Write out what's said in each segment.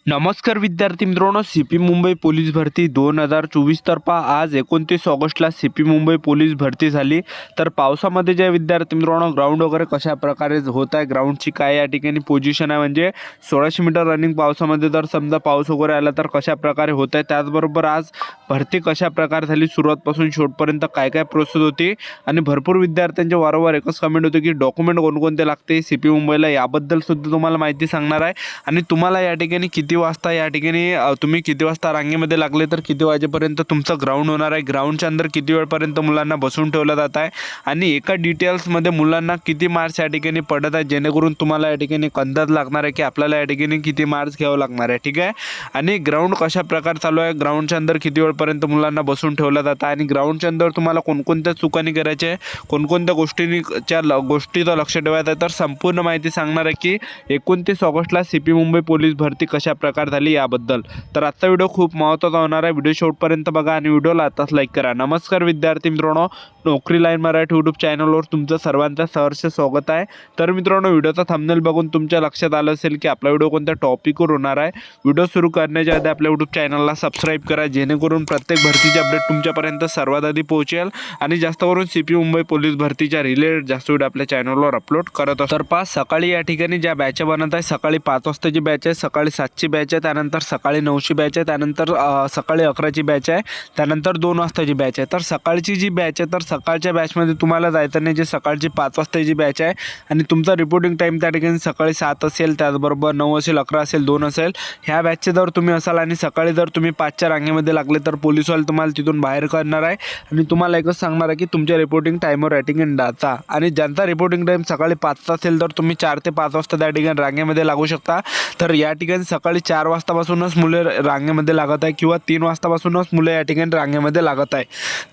नमस्कार विद्यार्थी मित्रांनो, सीपी मुंबई पोलीस भरती 2024 तर्फा आज 29 ऑगस्टला सीपी मुंबई पोलीस भरती झाली। तर पावसामध्ये जे विद्यार्थी मित्रांनो ग्राउंड वगैरे कशा प्रकारे होत आहे, ग्राउंडची काय या ठिकाणी पोझिशन आहे, म्हणजे 1600 मीटर रनिंग पावसामध्ये जर समजा पाऊस वगैरे आला तर कशा प्रकारे होत आहे, त्याचबरोबर आज भरती कशा प्रकारे झाली, सुरुवातपासून शेवटपर्यंत काय काय प्रोसेस होती आणि भरपूर विद्यार्थ्यांचे वारंवार एकच कमेंट होते की डॉक्युमेंट कोणकोणते लागते सीपी मुंबईला, याबद्दल सुद्धा तुम्हाला माहिती सांगणार आहे। आणि तुम्हाला या ठिकाणी किती वाजता या ठिकाणी तुम्ही किती वाजता रांगेमध्ये लागले तर किती वाजेपर्यंत तुमचं ग्राउंड होणार आहे, ग्राउंडच्या अंदर किती वेळपर्यंत मुलांना बसून ठेवलं जात आहे आणि एका डिटेल्समध्ये मुलांना किती मार्क्स या ठिकाणी पडत आहे, जेणेकरून तुम्हाला या ठिकाणी अंदाज लागणार आहे की आपल्याला या ठिकाणी किती मार्क्स घ्यावं लागणार आहे। ठीक आहे, आणि ग्राउंड कशा प्रकार चालू आहे, ग्राउंडच्या अंदर किती वेळपर्यंत मुलांना बसून ठेवलं जातं आणि ग्राउंडच्या अंदर तुम्हाला कोणकोणत्या चुकांनी करायचे आहे, कोणकोणत्या गोष्टीचं लक्ष ठेवायचं आहे, तर संपूर्ण माहिती सांगणार आहे की 29 ऑगस्टला सीपी मुंबई पोलीस भरती कशा प्रकार झाली याबद्दल। तर आजचा व्हिडिओ खूप महत्त्वाचा होणार आहे, व्हिडिओ शेवटपर्यंत बघा आणि व्हिडिओला आताच लाईक करा। नमस्कार विद्यार्थी मित्रांनो, नोकरी लाईन मराठी यूट्यूब चॅनलवर तुमचं सर्वांचं सहर्ष स्वागत आहे। तर मित्रांनो, व्हिडिओचा थंबनेल बघून तुमच्या लक्षात आलं असेल की आपला व्हिडिओ कोणत्या टॉपिकवर होणार आहे। व्हिडिओ सुरू करण्याच्या आधी आपल्या यूट्यूब चॅनलला सबस्क्राईब करा, जेणेकरून प्रत्येक भरतीचे अपडेट तुमच्यापर्यंत सर्वात आधी पोहोचेल आणि जास्त करून सीपी मुंबई पोलीस भरतीच्या रिलेटेड जास्त व्हिडिओ आपल्या चॅनलवर अपलोड करत असतो। तर पाच सकाळी या ठिकाणी ज्या बॅच बनत आहे, सकाळी 5 वाजताची बॅच आहे, सकाळी 7ची बॅच आहे, त्यानंतर सकाळी 9ची बॅच आहे, त्यानंतर सकाळी 11ची बॅच आहे, त्यानंतर 2 वाजताची बॅच आहे। तर सकाळची जी बॅच आहे, तर सकाळच्या बॅचमध्ये तुम्हाला जायचं नाही, जे सकाळची 5 वाजताची बॅच आहे आणि तुमचा रिपोर्टिंग टाईम त्या ठिकाणी सकाळी 7 असेल, त्याचबरोबर 9 असेल, 11 असेल, 2 असेल, ह्या बॅचचे जर तुम्ही असाल आणि सकाळी जर तुम्ही 5च्या रांगेमध्ये लागले तर पोलीसवाले तुम्हाला तिथून बाहेर काढणार आहे आणि तुम्हाला एकच सांगणार आहे की तुमच्या रिपोर्टिंग टाईमवर या ठिकाणी जाता। आणि ज्यांचा रिपोर्टिंग टाईम सकाळी 5चा असेल तर तुम्ही 4 ते 5 वाजता त्या ठिकाणी रांगेमध्ये लागू शकता। तर या ठिकाणी सकाळी 4 वाजतापासूनच मुले रांगेमध्ये लागत आहे किंवा 3 वाजतापासूनच मुले या ठिकाणी रांगेमध्ये लागत आहे।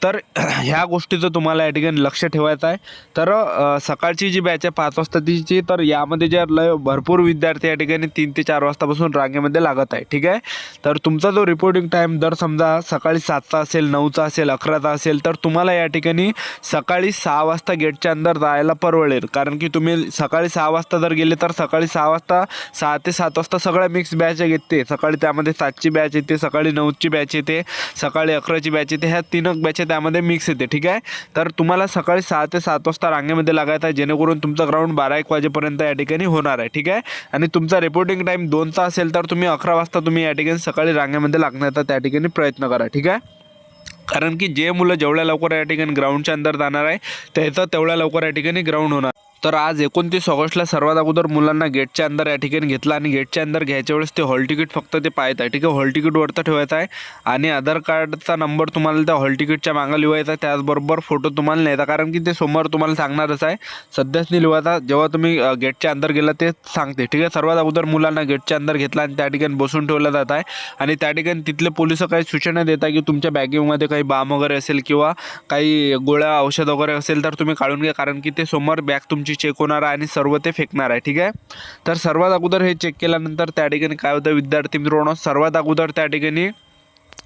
तर ह्या गोष्टीचं तुम्हाला या ठिकाणी लक्ष ठेवायचं आहे। तर सकाळची जी बॅच आहे 5 वाजताची, तर यामध्ये जे भरपूर विद्यार्थी या ठिकाणी 3 ते 4 वाजतापासून रांगेमध्ये लागत आहे। ठीक आहे, तर तुमचा जो रिपोर्टिंग टाईम जर समजा सकाळी 7चा असेल, 9चा असेल, 11चा असेल, तर तुम्हाला या ठिकाणी सकाळी 6 वाजता गेटच्या अंदर जायला परवडेल, कारण की तुम्ही सकाळी 6 वाजता जर गेले तर सकाळी 6 वाजता 6 ते 7 वाजता सगळ्या मिक्स बॅच येते। सकाळी त्यामध्ये 7ची बॅच येते, सकाळी 9ची बॅच येते, सकाळी 11ची बॅच येते, ह्या 3 बॅच त्यामध्ये मिक्स येते। ठीक आहे, तर तुम्हाला सकाळी 6 ते 7 वाजता रांगेमध्ये लागायचं आहे, जेणेकरून तुमचा ग्राउंड 12-1 वाजेपर्यंत या ठिकाणी होणार आहे। ठीक आहे, आणि तुमचा रिपोर्टिंग टाईम 2चा असेल तर तुम्ही 11 वाजता तुम्ही या ठिकाणी सकाळी रांगेमध्ये लागण्याचा त्या ठिकाणी प्रयत्न करा। ठीक आहे, कारण की जे मुलं जेवढ्या लवकर या ठिकाणी ग्राउंडच्या अंदर जाणार आहे त्याचं तेवढ्या लवकर या ठिकाणी ग्राउंड होणार। तर आज 29 ऑगस्टला सर्वात अगोदर मुलांना गेटच्या अंदर या ठिकाणी घेतला आणि गेटच्या अंदर घ्यायच्या वेळेस ते हॉल तिकीट फक्त ते पाहत आहे। ठीक आहे, हॉल तिकीट वरतं ठेवायचं आहे आणि आधार कार्डचा नंबर तुम्हाला त्या हॉल तिकीटच्या मागं लिहायचा आहे, त्याचबरोबर फोटो तुम्हाला न्यायचा, कारण की ते समोर तुम्हाला सांगणारच आहे, सध्याच नाही लिहायचा, जेव्हा तुम्ही गेटच्या अंदर गेला ते सांगते। ठीक आहे, सर्वात अगोदर मुलांना गेटच्या अंदर घेतला आणि त्या ठिकाणी बसून ठेवलं जात आहे आणि त्या ठिकाणी तिथले पोलिस काही सूचना देत आहे की तुमच्या बॅगेमध्ये काही बाम वगैरे असेल किंवा काही गोळ्या औषध वगैरे असेल तर तुम्ही काढून घ्या, कारण की ते समोर बॅग तुमची चेक होणार आहे आणि सर्व ते फेकणार आहे। ठीक आहे, तर सर्वात अगोदर हे चेक केल्यानंतर त्या ठिकाणी काय होतं विद्यार्थी मित्रांनो, सर्वात अगोदर त्या ठिकाणी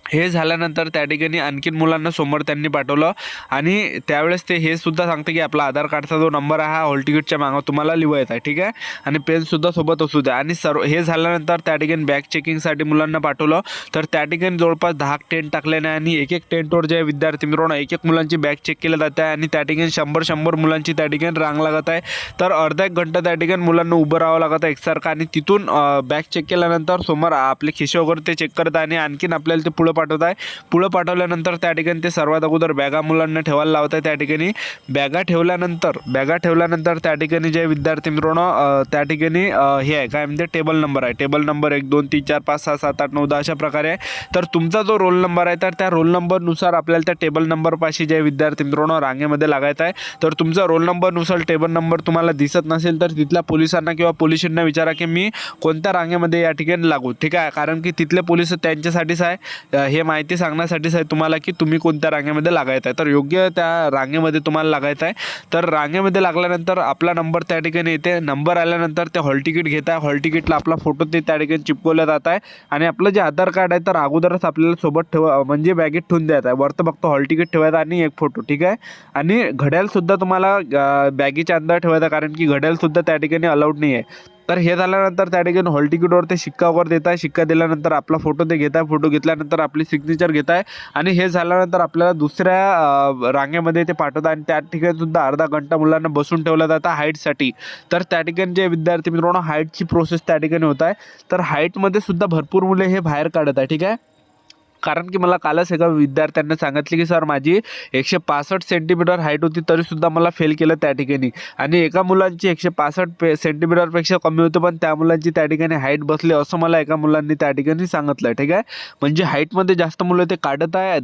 हे झाल्यानंतर त्या ठिकाणी आणखीन मुलांना समोर त्यांनी पाठवलं आणि त्यावेळेस ते हे सुद्धा सांगते की आपला आधार कार्डचा जो नंबर आहे हा हॉल तिकीटच्या मागं तुम्हाला लिहायचा आहे। ठीक आहे, आणि पेनसुद्धा सोबत असू द्या। आणि हे झाल्यानंतर त्या ठिकाणी बॅग चेकिंगसाठी मुलांना पाठवलं, तर त्या ठिकाणी जवळपास 10 टेंट टाकल्याने आणि एक टेंटवर जे विद्यार्थी मित्रांनो एक मुलांची बॅग चेक केली जाते आहे आणि त्या ठिकाणी 100 मुलांची त्या ठिकाणी रांग लागत आहे। तर अर्धा 1 घंटा त्या ठिकाणी मुलांना उभं राहावं लागत आहे एकसारखं आणि तिथून बॅग चेक केल्यानंतर समोर आपले खिसे वगैरे ते चेक करत आहे आणि आणखीन आपल्याला ते पुढं पाठवत आहे। पुढं पाठवल्यानंतर त्या ठिकाणी ते सर्वात अगोदर बॅगा मुलांना ठेवायला लावत आहे। त्या ठिकाणी बॅगा ठेवल्यानंतर त्या ठिकाणी जे विद्यार्थी मित्रांनो त्या ठिकाणी हे आहे काय म्हणजे टेबल नंबर आहे, टेबल नंबर 1 2 3 4 5 6 7 8 9 10 अशा प्रकारे आहे। तर तुमचा जो रोल नंबर आहे तर त्या रोल नंबरनुसार आपल्याला त्या टेबल नंबरपाशी जे विद्यार्थी मित्रांनो रांगेमध्ये लागायचं आहे। तर तुमचा रोल नंबरनुसार टेबल नंबर तुम्हाला दिसत नसेल तर तिथल्या पोलिसांना किंवा पोलिसांना विचारा की मी कोणत्या रांगेमध्ये या ठिकाणी लागू। ठीक आहे, कारण की तिथले पोलिस त्यांच्यासाठीच आहे, हे माहिती सांगण्यासाठीच आहे तुम्हाला की तुम्ही कोणत्या रांगेमध्ये लागायचं आहे, तर योग्य त्या रांगेमध्ये तुम्हाला लागायचं आहे। तर रांगेमध्ये लागल्यानंतर आपला नंबर त्या ठिकाणी येते, नंबर आल्यानंतर ते हॉल तिकीट घेत आहे, हॉल तिकीटला आपला फोटो ते त्या ठिकाणी चिपकवला जात आहे आणि आपलं जे आधार कार्ड आहे तर अगोदरच आपल्याला सोबत म्हणजे बॅगेत ठेवून द्यायचं आहे, वरतं फक्त हॉल तिकीट ठेवायचं आणि एक फोटो। ठीक आहे, आणि घड्याळसुद्धा तुम्हाला बॅगेच्या अंदर ठेवायचं, कारण की घड्याळसुद्धा त्या ठिकाणी अलाउड नाही आहे। तर हे झाल्यानंतर त्या ठिकाणी हॉल तिकीटवर ते शिक्का वगैरे देत आहे. शिक्का दिल्यानंतर आपला फोटो ते घेत आहे. फोटो घेतल्यानंतर आपली सिग्नेचर घेत आहे आणि हे झाल्यानंतर आपल्याला दुसऱ्या रांगेमध्ये ते पाठवतात आणि त्या ठिकाणी सुद्धा अर्धा घंटा मुलांना बसून ठेवलं जातं हाईटसाठी. तर त्या ठिकाणी जे विद्यार्थी मित्रांनो हाईटची प्रोसेस त्या ठिकाणी होत आहे. तर हाईटमध्ये सुद्धा भरपूर मुले हे बाहेर काढत आहे. ठीक आहे. कारण की मला कालच एका विद्यार्थ्यांनी सांगितले की सर माझी 165 सेंटीमीटर हाईट होती तरीसुद्धा मला फेल केलं त्या ठिकाणी आणि एका मुलांची 165 सेंटीमीटरपेक्षा कमी होते पण त्या मुलांची त्या ठिकाणी हाईट बसली असं मला एका मुलांनी त्या ठिकाणी सांगितलं. ठीक आहे. म्हणजे हाईटमध्ये जास्त मुलं ते काढत आहे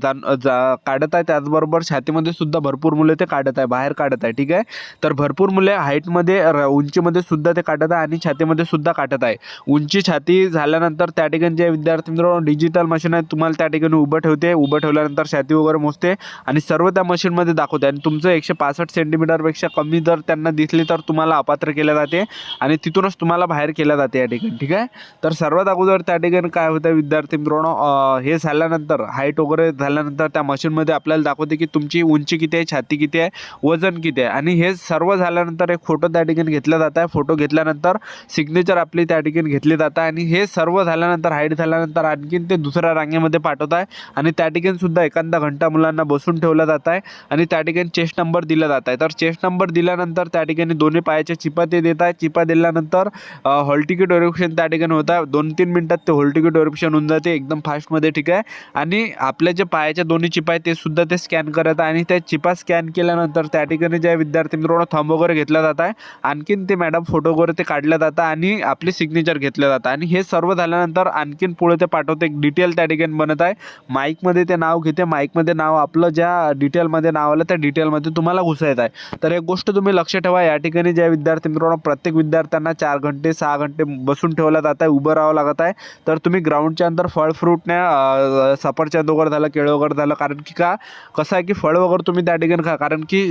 काढत आहे. त्याचबरोबर छातीमध्ये सुद्धा भरपूर मुलं ते काढत आहे, बाहेर काढत आहे. ठीक आहे. तर भरपूर मुले हाईटमध्ये उंचीमध्ये सुद्धा ते काढत आहे आणि छातीमध्ये सुद्धा काढत आहे. उंची छाती झाल्यानंतर त्या ठिकाणी जे विद्यार्थी मित्रांनो डिजिटल मशीन आहे तुम्हाला त्या ठिकाणी उभं ठेवते. उभं ठेवल्यानंतर छाती वगैरे मोजते आणि सर्व त्या मशीनमध्ये दाखवते आणि तुमचं 165 सेंटीमीटरपेक्षा कमी जर त्यांना दिसली तर तुम्हाला अपात्र केलं जाते आणि तिथूनच तुम्हाला बाहेर केलं जाते या ठिकाणी. ठीक आहे. तर सर्वात अगोदर त्या ठिकाणी काय होतं विद्यार्थी मित्रांनो हे झाल्यानंतर हाईट वगैरे झाल्यानंतर त्या मशीनमध्ये आपल्याला दाखवते की तुमची उंची किती आहे, छाती किती आहे, वजन किती आहे आणि हे सर्व झाल्यानंतर एक फोटो त्या ठिकाणी घेतला जात आहे. फोटो घेतल्यानंतर सिग्नेचर आपली त्या ठिकाणी घेतली जातं आणि हे सर्व झाल्यानंतर हाईट झाल्यानंतर आणखीन ते दुसऱ्या रांगेमध्ये पाठवत आहे आणि त्या ठिकाणी सुद्धा एखादा घंटा मुलांना बसून ठेवला जात आहे आणि त्या ठिकाणी चेस्ट नंबर दिला जात आहे. तर चेस्ट नंबर दिल्यानंतर त्या ठिकाणी दोन्ही पायाच्या चिपा ते देत आहे. चिपा दिल्यानंतर हॉल तिकीट व्हेरिफिकेशन त्या ठिकाणी होत आहे. 2-3 मिनिटात ते हॉल तिकीट व्हेरिफिकेशन होऊन जाते एकदम फास्टमध्ये. ठीक आहे. आणि आपल्या जे पायाच्या दोन्ही चिपा आहेत ते सुद्धा ते स्कॅन करत आहे आणि त्या चिपा स्कॅन केल्यानंतर त्या ठिकाणी ज्या विद्यार्थी मित्रांनो थंब वगैरे घेतला जात आहे. आणखीन ते मॅडम फोटो वगैरे ते काढलं जातं आणि आपली सिग्नेचर घेतलं जातं आणि हे सर्व झाल्यानंतर आणखीन पुढे ते पाठवते एक डिटेल त्या ठिकाणी बनत आहे. माईकमध्ये ते नाव घेते. माईकमध्ये नाव आपलं ज्या डिटेलमध्ये नाव आलं त्या डिटेलमध्ये तुम्हाला घुसायचं आहे. तर एक गोष्ट तुम्ही लक्ष ठेवा या ठिकाणी ज्या विद्यार्थी मित्रांनो प्रत्येक विद्यार्थ्यांना 4 घंटे 6 घंटे बसून ठेवला जात आहे, उभं राहावं लागत आहे. तर तुम्ही ग्राउंडच्या अंदर फळ फ्रूट न्या, सफरचंद वगैरे झालं, केळं वगैरे झालं. कारण की कसं आहे की फळ वगैरे तुम्ही त्या ठिकाणी खा. कारण की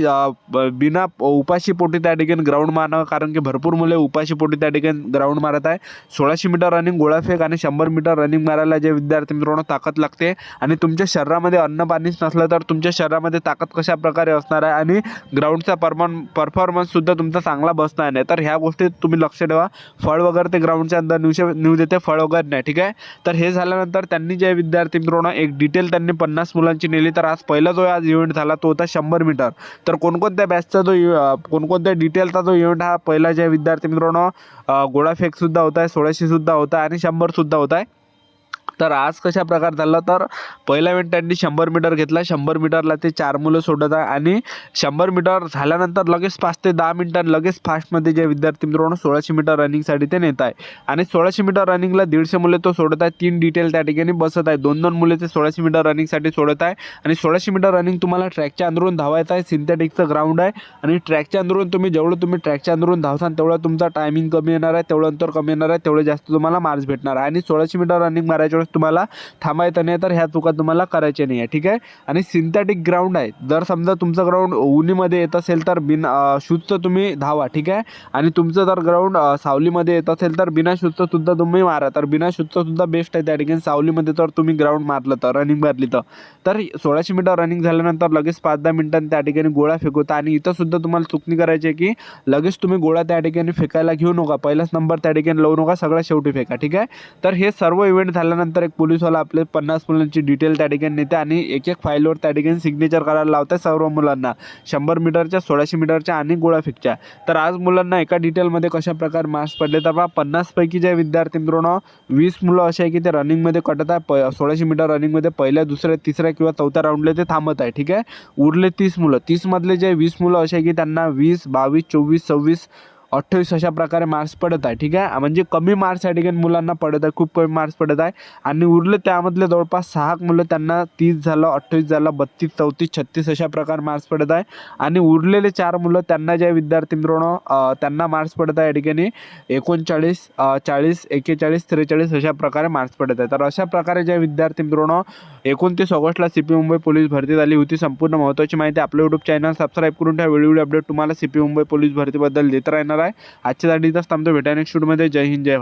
बिना उपाशी पोटी त्या ठिकाणी ग्राउंड मारणं. कारण की भरपूर मुले उपाशी पोटी त्या ठिकाणी ग्राउंड मारत आहे. 1600 मीटर रनिंग, गोळाफेक आणि 100 मीटर रनिंग मारायला जे विद्यार्थी मित्रांनो ताकद लागते आणि तुमच्या शरीरामध्ये अन्न पाणीच नसलं तर तुमच्या शरीरामध्ये ताकद कशा प्रकारे असणार आहे आणि ग्राउंडचा परफॉर्मन्ससुद्धा तुमचा चांगला बसणार नाही. तर ह्या गोष्टी तुम्ही लक्ष ठेवा. फळ वगैरे ते ग्राउंडच्या अंदर नेऊ देते, फळ वगैरे नाही. ठीक आहे. तर हे झाल्यानंतर त्यांनी जे विद्यार्थी मित्रांनो एक डिटेल त्यांनी 50 मुलांची नेली. तर आज पहिला जो आज इव्हेंट झाला तो होता 100 मीटर. तर कोणकोणत्या बॅचचा कोणकोणत्या डिटेलचा जो इव्हेंट हा पहिला जे विद्यार्थी मित्रांनो गोळाफेकसुद्धा होता आहे, 1600 सुद्धा होता आहे आणि 100 सुद्धा होता आहे. तर आज कशा प्रकार झाला तर पहिला इव्हेंट त्यांनी 100 मीटर घेतला. 100 मीटरला ते 4 मुलं सोडत आहे आणि 100 मीटर झाल्यानंतर लगेच 5 ते 10 मिनिटां लगेच फास्टमध्ये जे विद्यार्थी मित्रांनो 1600 मीटर रनिंगसाठी ते नेत आहे आणि 1600 मीटर रनिंगला 150 मुले तो सोडत आहे. 3 डिटेल त्या ठिकाणी बसत आहे. 2-2 मुले ते 1600 मीटर रनिंगसाठी सोडत आहे आणि 1600 मीटर रनिंग तुम्हाला ट्रॅकच्या अंदरून धावायचं आहे. सिंथेटिकचं ग्राउंड आहे आणि ट्रॅकच्या अंदरून जेवढं तुम्ही ट्रॅकच्या अंदरून धावसान तेवढं तुमचा टायमिंग कमी येणार आहे, तेवढं अंतर कमी येणार आहे, तेवढं जास्त तुम्हाला मार्क्स भेटणार आहे आणि 1600 मीटर रनिंग मारायच्या वेळेस तुम्हाला थांबायचं नाही. तर ह्या चुका तुम्हाला करायच्या नाही आहे. ठीक आहे. आणि सिंथेटिक ग्राउंड आहे. जर समजा तुमचं ग्राउंड उन्हीमध्ये येत असेल तर शूजचं तुम्ही धावा. ठीक आहे. आणि तुमचं जर ग्राउंड सावलीमध्ये येत असेल तर बिना शूजचं सुद्धा तुम्ही मारा. तर बिना शूजचं सुद्धा बेस्ट आहे त्या ठिकाणी. सावलीमध्ये तर तुम्ही ग्राउंड मारलं तर रनिंग मारली तर 1600 मीटर रनिंग झाल्यानंतर लगेच 5-10 मिनिटांनी त्या ठिकाणी गोळा फेकवता आणि इथं सुद्धा तुम्हाला चुकणी करायची आहे की लगेच तुम्ही गोळा त्या ठिकाणी फेकायला घेऊ नका. पहिलाच नंबर त्या ठिकाणी लावू नका, सगळ्यात शेवटी फेका. ठीक आहे. तर हे सर्व इव्हेंट झाल्यानंतर एक पोलीसवाला आपले 50 मुलांची डिटेल त्या ठिकाणी नेते आणि एक फाईलवर त्या ठिकाणी सिग्नेचर करायला लावते सर्व मुलांना 100 मीटरच्या, 1600 मीटरच्या आणि गोळाफेकच्या. तर आज मुलांना एका डिटेलमध्ये कशा प्रकारे मार्क्स पडले तर 50 पैकी जे विद्यार्थी मित्रांनो 20 मुलं असे आहे की ते रनिंगमध्ये कटत आहे. 1600 मीटर रनिंगमध्ये पहिल्या, दुसऱ्या, तिसऱ्या किंवा चौथ्या राऊंडला ते थांबत आहे. ठीक आहे. उरले 30 मुलं. 30 मधले जे 20 मुलं असे आहे की त्यांना 20, 22, 24, 26, 28 अशा प्रकारे मार्क्स पडत आहे. ठीक आहे. म्हणजे कमी मार्क्स या ठिकाणी मुलांना पडत आहे, खूप कमी मार्क्स पडत आहे आणि उरले त्यामधले जवळपास 6 मुलं त्यांना 30 झालं, 28 झालं, 32, 34, 36 अशा प्रकारे मार्क्स पडत आहे आणि उरलेले 4 मुलं त्यांना ज्या विद्यार्थी मित्रांनो त्यांना मार्क्स पडत आहे या ठिकाणी 39, 40, 41, 43 अशा प्रकारे मार्क्स पडत आहे. तर अशा प्रकारे ज्या विद्यार्थी मित्रांनो 29 ऑगस्टला CP मुंबई पोलीस भरती झाली होती. संपूर्ण महत्त्वाची माहिती आपलं यूट्यूब चॅनल सबस्क्राईब करून ठेवा. व्हिडिओ अपडेट तुम्हाला CP मुंबई पोलीस भरतीबद्दल देत राहणार आहे. आजच्यासाठी इथंच थांबतो. भेटा नेक्स्ट व्हिडिओमध्ये. जय हिंद, जय भारत.